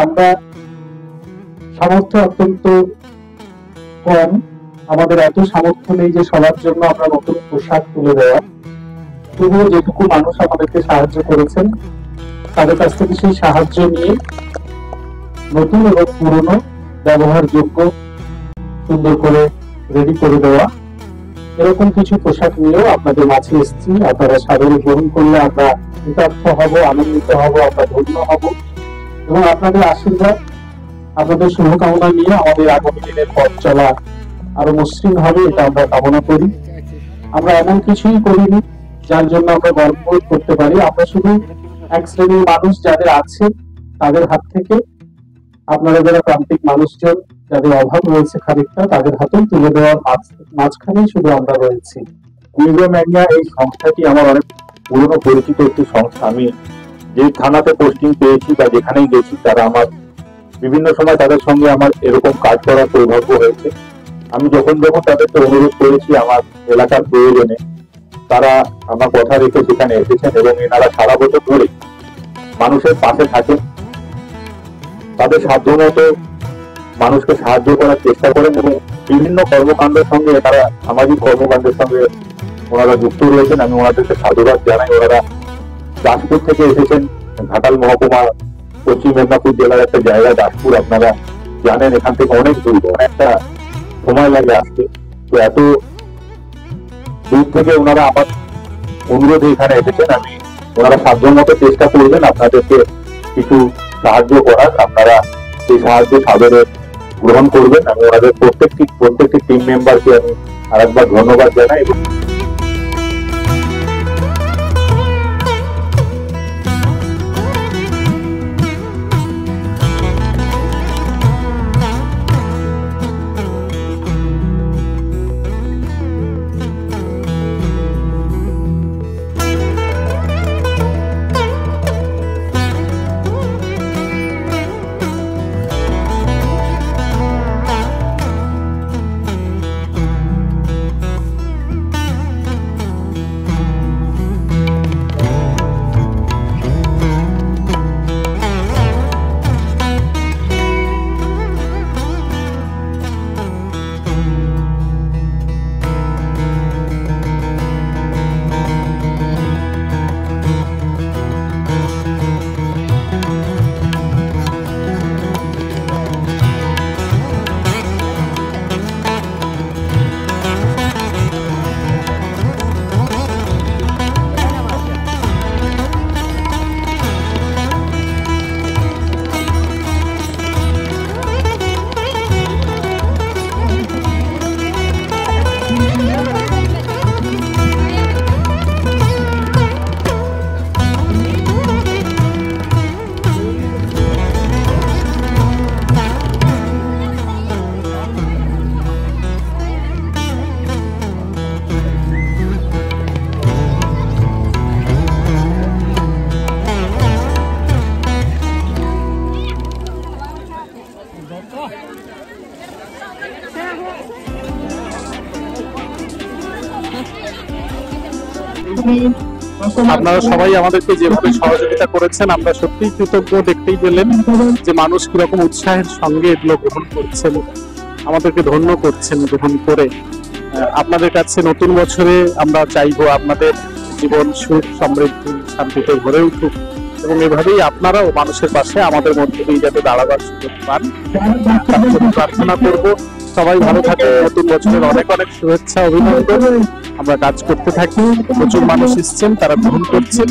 আমরা সামর্থ্য অত্যন্ত কম, আমাদের এত সামর্থ্য নেই যে সবার জন্য আমরা নতুন পোশাক তুলে দেওয়া। তবুও যেটুকু মানুষ আমাদেরকে সাহায্য করেছেন তাদের কাছ থেকে সেই সাহায্য নিয়ে নতুন এবং পুরনো ব্যবহারযোগ্য সুন্দর করে রেডি করে দেওয়া, এরকম কিছু পোশাক নিয়েও আপনাদের মাঝে এসেছি। আপনারা সাদরে গ্রহণ করলে আমরা কৃতার্থ হব, আনন্দিত হব, আমরা ধন্য হব এবং আপনাদের আশীর্বাদ, আপনাদের শুভকামনা নিয়ে আমাদের আগামী দিনের পথ চলা আরো মসৃণ হবে, এটা আমরা কামনা করি। আমরা এমন কিছুই করিনি যার জন্য আমরা গর্ববোধ করতে পারি। আমরা শুধু এক শ্রেণীর মানুষ যাদের আছে তাদের হাত থেকে আপনারা যারা প্রান্তিক মানুষজন যাদের অভাব রয়েছে খানিকটা, তাদের হাতেই তুলে দেওয়ার মাঝখানেই শুধু আমরা রয়েছি। কুইজো ম্যানিয়া এই সংস্থাটি আমার অনেক পুরনো পরিচিত একটি সংস্থা। আমি যে থানাতে পোস্টিং পেয়েছি বা যেখানেই গেছি, তারা আমার বিভিন্ন সময় তাদের সঙ্গে আমার এরকম কাজ করার সৌভাগ্য হয়েছে। আমি যখন তাদেরকে অনুরোধ করেছি আমার এলাকার প্রয়োজনে, তারা আমার কথা রেখে সেখানে এসেছেন এবং এনারা সারা বছর ধরে মানুষের পাশে থাকেন, তাদের সাধ্যমতো মানুষকে সাহায্য করার চেষ্টা করেন এবং বিভিন্ন কর্মকাণ্ডের সঙ্গে, তারা সামাজিক কর্মকাণ্ডের সঙ্গে ওনারা যুক্ত রয়েছেন। আমি ওনাদেরকে সাধুবাদ জানাই। ওনারা দাসপুর থেকে এসেছেন, ঘাটাল মহকুমা পশ্চিম মেদিনীপুর জেলার একটা জায়গা দাসপুর, আপনারা জানেন এখান থেকে অনেক দূর, অনেকটা সময় লাগে আসতে। তো এত দূর থেকে ওনারা আমার অনুরোধে এখানে এসেছেন। আমি ওনারা সাধ্যমতো চেষ্টা করবেন আপনাদেরকে কিছু সাহায্য করার, আপনারা সেই সাহায্য সাদরে গ্রহণ করবেন। আমি ওনাদের প্রত্যেকটি টিম মেম্বারকে আমি আরেকবার ধন্যবাদ জানাই। আপনারা সবাই আমাদেরকে যেভাবে সহযোগিতা করেছেন আমরা সত্যিই কৃতজ্ঞ। দেখতেই পেলেন যে মানুষ কিরকম উৎসাহের সঙ্গে এগুলো গ্রহণ করছেন, আমাদেরকে ধন্য করছেন গ্রহণ করে। আপনাদের কাছে নতুন বছরে আমরা চাইবো আপনাদের জীবন সুখ সমৃদ্ধি শান্তিতে ভরে উঠুক এবং এভাবেই আপনারাও মানুষের পাশে আমাদের মধ্যে দিয়ে যাতে দাঁড়াবার সুযোগ পান প্রার্থনা করব। সবাই ভালো থাকে, নতুন বছরের অনেক অনেক শুভেচ্ছা, অভিনন্দন। আমরা কাজ করতে থাকি, প্রচুর মানুষ এসছেন, তারা গ্রহণ করছেন।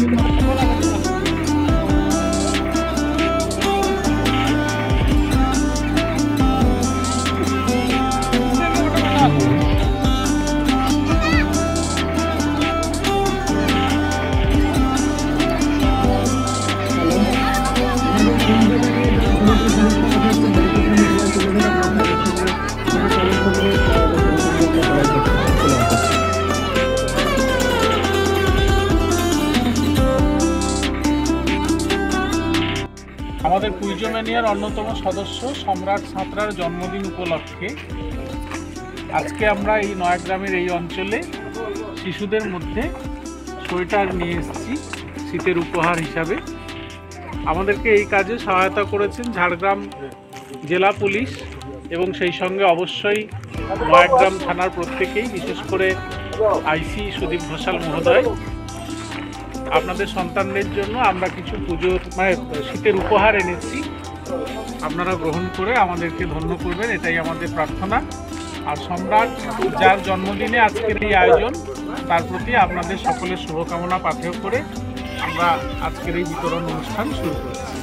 আমাদের কুইজো ম্যানিয়ার অন্যতম সদস্য সম্রাট সাঁতরার জন্মদিন উপলক্ষে আজকে আমরা এই নয়াগ্রামের এই অঞ্চলে শিশুদের মধ্যে সোয়েটার নিয়ে এসেছি শীতের উপহার হিসাবে। আমাদেরকে এই কাজে সহায়তা করেছেন ঝাড়গ্রাম জেলা পুলিশ এবং সেই সঙ্গে অবশ্যই নয়াগ্রাম থানার প্রত্যেকেই, বিশেষ করে আইসি সুদীপ ঘোষাল মহোদয়। আপনাদের সন্তানদের জন্য আমরা কিছু পুজোর শীতের উপহার এনেছি, আপনারা গ্রহণ করে আমাদেরকে ধন্য করবেন, এটাই আমাদের প্রার্থনা। আর সম্রাট যার জন্মদিনে আজকের এই আয়োজন, তার প্রতি আপনাদের সকলের শুভকামনা পাথেয় করে আমরা আজকের এই বিতরণ অনুষ্ঠান শুরু করছি।